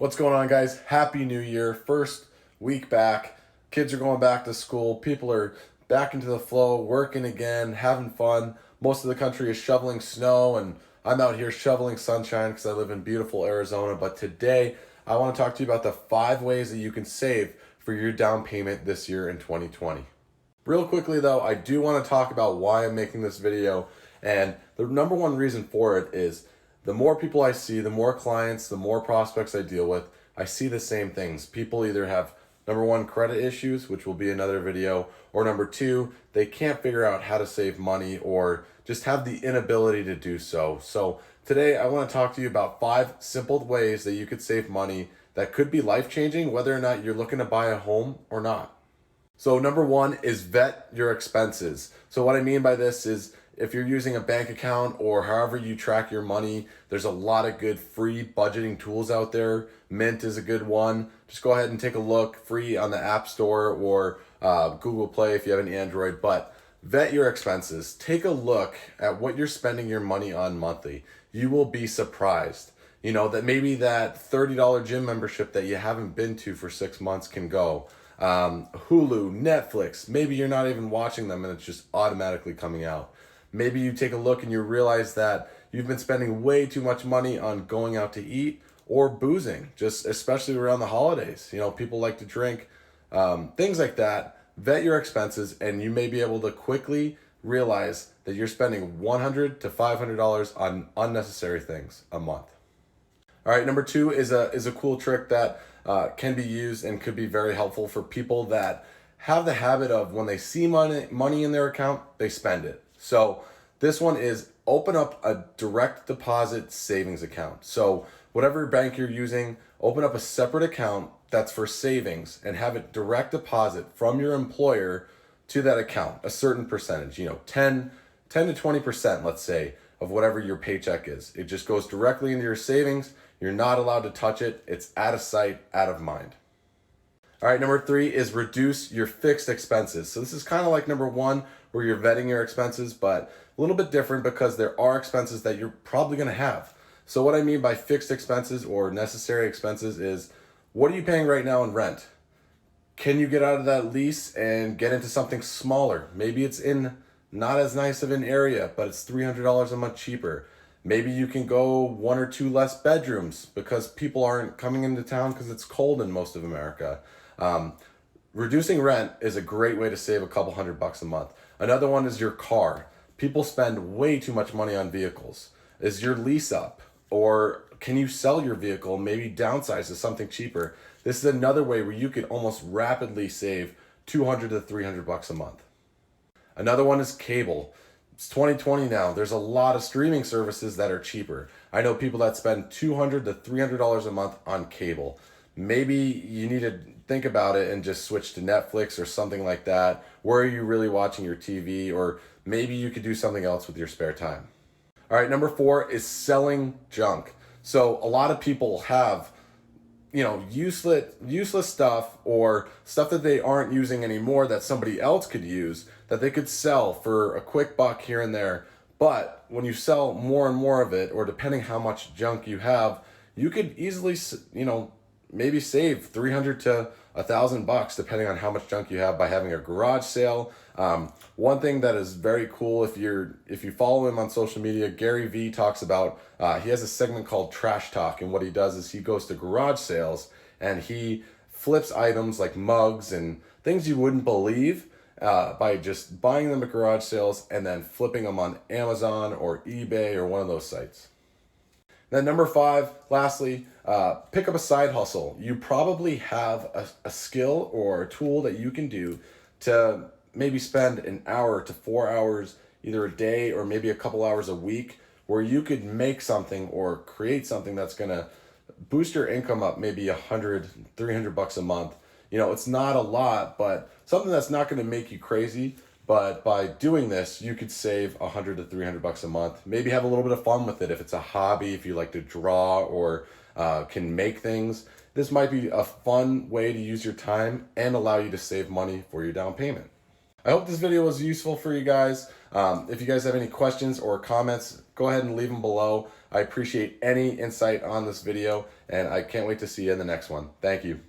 What's going on, guys? Happy New Year. First week back. Kids are going back to school. People are back into the flow, working again, having fun. Most of the country is shoveling snow, and I'm out here shoveling sunshine because I live in beautiful Arizona. But today, I want to talk to you about the 5 ways that you can save for your down payment this year in 2020. Real quickly, though, I do want to talk about why I'm making this video. And the number one reason for it is the more people I see, the more clients, the more prospects I deal with, I see the same things. People either have, number one, credit issues, which will be another video, or number two, they can't figure out how to save money or just have the inability to do so. So today I want to talk to you about 5 simple ways that you could save money that could be life-changing, whether or not you're looking to buy a home or not. So number one is vet your expenses. So what I mean by this is if you're using a bank account or however you track your money, there's a lot of good free budgeting tools out there. Mint is a good one. Just go ahead and take a look, free on the App Store or Google Play if you have an Android. But vet your expenses. Take a look at what you're spending your money on monthly. You will be surprised. You know, that maybe that $30 gym membership that you haven't been to for 6 months can go. Hulu, Netflix, maybe you're not even watching them and it's just automatically coming out. Maybe you take a look and you realize that you've been spending way too much money on going out to eat or boozing, just especially around the holidays. You know, people like to drink, things like that. Vet your expenses and you may be able to quickly realize that you're spending $100 to $500 on unnecessary things a month. All right, number 2 is a cool trick that can be used and could be very helpful for people that have the habit of when they see money in their account, they spend it. So this one is open up a direct deposit savings account. So whatever bank you're using, open up a separate account that's for savings and have it direct deposit from your employer to that account, a certain percentage, 10 to 20%, let's say, of whatever your paycheck is. It just goes directly into your savings. You're not allowed to touch it. It's out of sight, out of mind. All right, number 3 is reduce your fixed expenses. So this is kind of like number 1 where you're vetting your expenses, but a little bit different because there are expenses that you're probably going to have. So what I mean by fixed expenses or necessary expenses is what are you paying right now in rent? Can you get out of that lease and get into something smaller? Maybe it's in not as nice of an area, but it's $300 a month cheaper. Maybe you can go 1 or 2 less bedrooms because people aren't coming into town because it's cold in most of America. Reducing rent is a great way to save a couple $100 a month. Another one is your car. People spend way too much money on vehicles. Is your lease up? Or can you sell your vehicle, maybe downsize to something cheaper? This is another way where you could almost rapidly save $200 to $300 a month. Another one is cable. It's 2020 now. There's a lot of streaming services that are cheaper. I know people that spend $200 to $300 a month on cable. Maybe you need to think about it and just switch to Netflix or something like that. Where are you really watching your TV? Or maybe you could do something else with your spare time. All right, number 4 is selling junk. So a lot of people have, useless stuff or stuff that they aren't using anymore that somebody else could use that they could sell for a quick buck here and there. But when you sell more and more of it, or depending how much junk you have, you could easily, maybe save $300 to $1,000 depending on how much junk you have by having a garage sale. One thing that is very cool, if you follow him on social media, Gary V talks about, he has a segment called Trash Talk, and what he does is he goes to garage sales and he flips items like mugs and things you wouldn't believe by just buying them at garage sales and then flipping them on Amazon or eBay or one of those sites. Then number 5, lastly, pick up a side hustle. You probably have a skill or a tool that you can do to maybe spend an hour to 4 hours, either a day or maybe a couple hours a week, where you could make something or create something that's gonna boost your income up maybe $100, $300 a month. It's not a lot, but something that's not gonna make you crazy. But by doing this, you could save $100 to $300 a month. Maybe have a little bit of fun with it. If it's a hobby, if you like to draw or can make things, this might be a fun way to use your time and allow you to save money for your down payment. I hope this video was useful for you guys. If you guys have any questions or comments, go ahead and leave them below. I appreciate any insight on this video, and I can't wait to see you in the next one. Thank you.